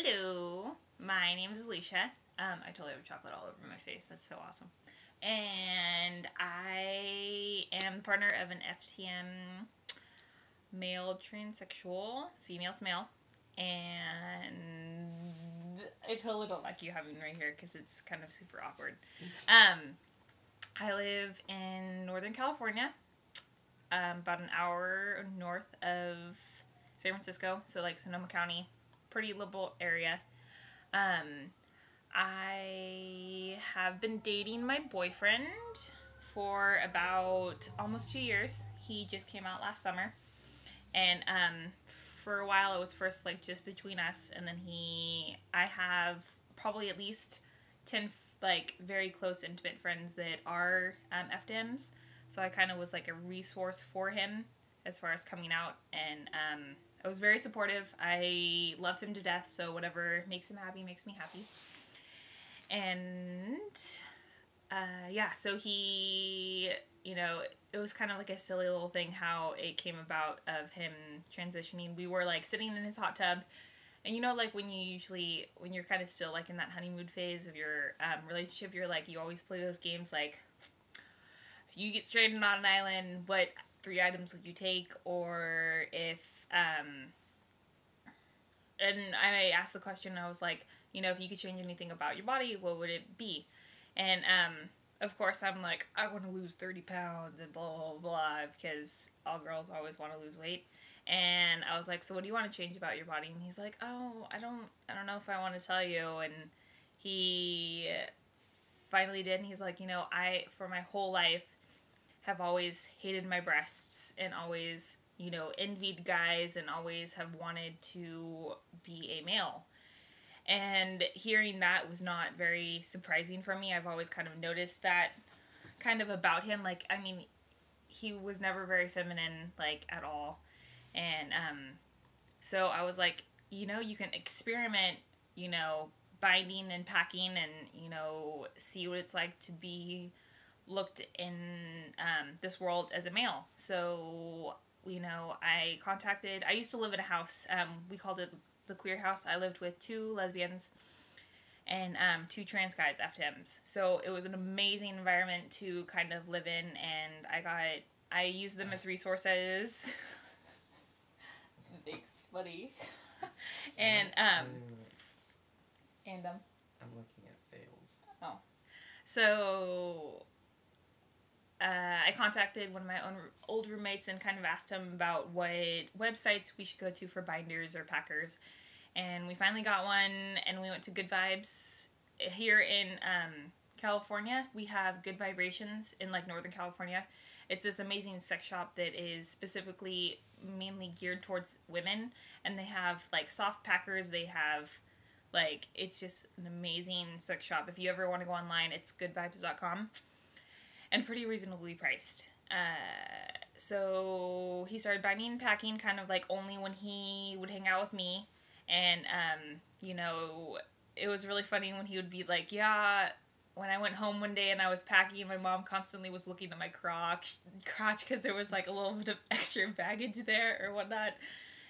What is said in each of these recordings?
Hello, my name is Alicia. I totally have chocolate all over my face. That's so awesome. And I am the partner of an FTM male transsexual, female to male. And I totally don't like you having me right here because it's kind of super awkward. I live in Northern California, about an hour north of San Francisco, so like Sonoma County, pretty liberal area. I have been dating my boyfriend for about almost 2 years. He just came out last summer, and for a while it was first like just between us, and then I have probably at least 10 like very close intimate friends that are FDMs, so I kind of was like a resource for him as far as coming out, and I was very supportive. I love him to death, so whatever makes him happy makes me happy. And yeah, so he, it was kind of like a silly little thing how it came about of him transitioning. We were like sitting in his hot tub, and like when you're kind of still like in that honeymoon phase of your relationship, you're like, you always play those games like, if you get stranded on an island, what 3 items would you take? Or if and I asked the question, I was like, if you could change anything about your body, what would it be? And of course I'm like, I want to lose 30 pounds and blah blah blah, because all girls always want to lose weight. And I was like, so what do you want to change about your body? And he's like, oh, I don't know if I want to tell you. And he finally did, and he's like, I for my whole life have always hated my breasts and always envied guys and always have wanted to be a male. And hearing that was not very surprising for me. I've always kind of noticed that kind of about him. Like, I mean, he was never very feminine, like, at all. And so I was like, you can experiment, binding and packing and, see what it's like to be looked in this world as a male. So, I used to live in a house, we called it the queer house. I lived with 2 lesbians and 2 trans guys, FTMs. So it was an amazing environment to kind of live in, and I used them as resources. Thanks, buddy. And I'm looking at fails. Oh. So I contacted one of my own old roommates and kind of asked him about what websites we should go to for binders or packers. And we finally got one, and we went to Good Vibes. Here in California, we have Good Vibrations in like Northern California. It's this amazing sex shop that is specifically mainly geared towards women, and they have like soft packers. They have like, it's just an amazing sex shop. If you ever want to go online, it's goodvibes.com. And pretty reasonably priced. So he started binding and packing kind of like only when he would hang out with me. And, it was really funny when he would be like, yeah, when I went home one day and I was packing, my mom constantly was looking at my crotch because there was like a little bit of extra baggage there or whatnot.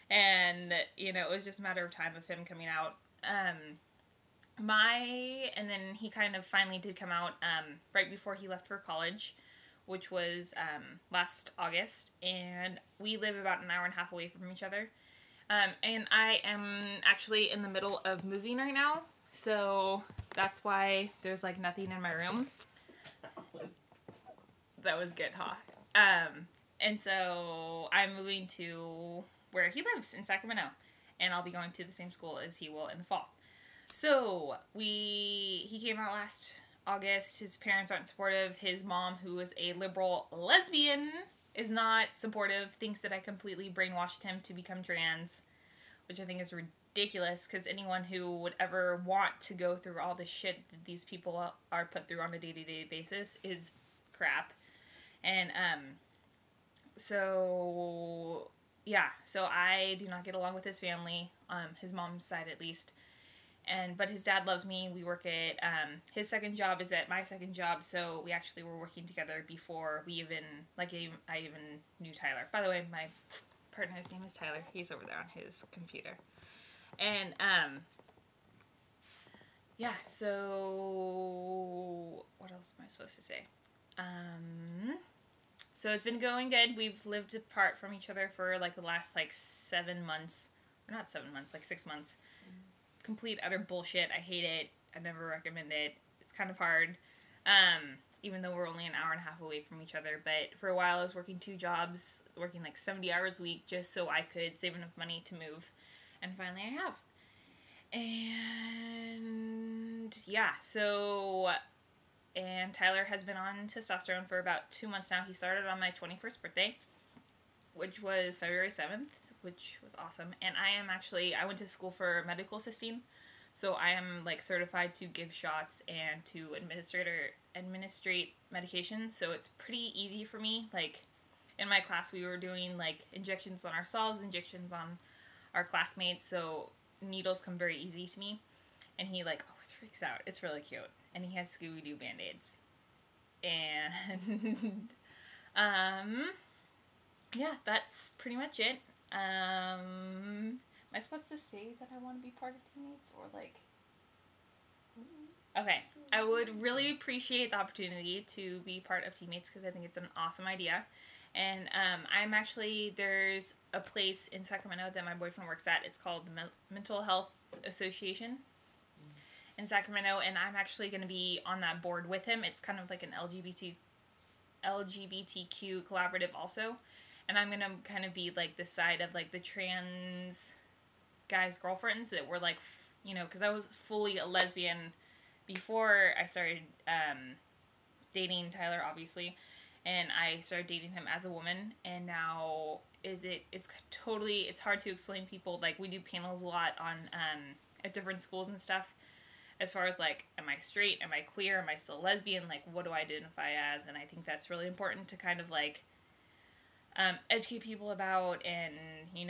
And, it was just a matter of time of him coming out. And then he kind of finally did come out right before he left for college, which was last August, and we live about an hour and a half away from each other. And I am actually in the middle of moving right now, so that's why there's like nothing in my room. That was good, huh? And so I'm moving to where he lives in Sacramento, and I'll be going to the same school as he will in the fall. So he came out last August. His parents aren't supportive. His mom, who is a liberal lesbian, is not supportive, thinks that I completely brainwashed him to become trans, which I think is ridiculous, because anyone who would ever want to go through all the shit that these people are put through on a day-to-day basis is crap. And so yeah, so I do not get along with his family, his mom's side at least. But his dad loves me. We work at, his second job is at my second job, so we actually were working together before we even, like, I even knew Tyler. By the way, my partner's name is Tyler. He's over there on his computer. And yeah, so what else am I supposed to say? So it's been going good. We've lived apart from each other for like the last like 7 months. Or not 7 months, like 6 months. Complete utter bullshit. I hate it. I never recommend it. It's kind of hard. Even though we're only an hour and a half away from each other. But for a while I was working 2 jobs, working like 70 hours a week just so I could save enough money to move. And finally I have. And yeah, so, and Tyler has been on testosterone for about 2 months now. He started on my 21st birthday, which was February 7th, which was awesome. And I went to school for medical assisting, so I am like certified to give shots and to administrate medication, so it's pretty easy for me. Like in my class we were doing like injections on ourselves, injections on our classmates, so needles come very easy to me. And he like always freaks out. It's really cute. And he has Scooby-Doo Band-Aids. And yeah, that's pretty much it. Am I supposed to say that I want to be part of Teammates, or like, okay, I would really appreciate the opportunity to be part of Teammates because I think it's an awesome idea. And there's a place in Sacramento that my boyfriend works at. It's called the Mental Health Association in Sacramento, and I'm actually going to be on that board with him. It's kind of like an LGBTQ collaborative also. And I'm going to kind of be like the side of like the trans guys' girlfriends that were like, because I was fully a lesbian before I started dating Tyler, obviously. And I started dating him as a woman, and now it's hard to explain people. Like, we do panels a lot on at different schools and stuff, as far as like, am I straight, am I queer, am I still lesbian, like what do I identify as? And I think that's really important to kind of like educate people about. And you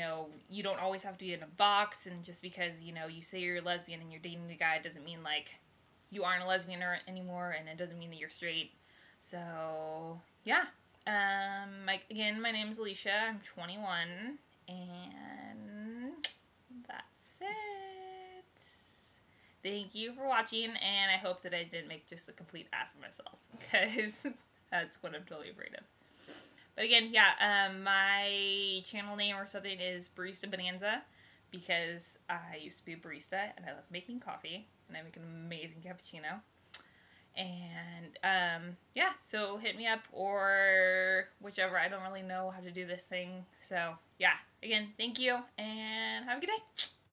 don't always have to be in a box, and just because you say you're a lesbian and you're dating a guy doesn't mean like you aren't a lesbian anymore, and it doesn't mean that you're straight. So yeah, again, my name is Alicia. I'm 21, and that's it. Thank you for watching, and I hope that I didn't make just a complete ass of myself, because that's what I'm totally afraid of. But again, yeah, my channel name or something is Barista Bonanza, because I used to be a barista, and I love making coffee, and I make an amazing cappuccino. And yeah, so hit me up or whichever. I don't really know how to do this thing. So yeah, again, thank you and have a good day.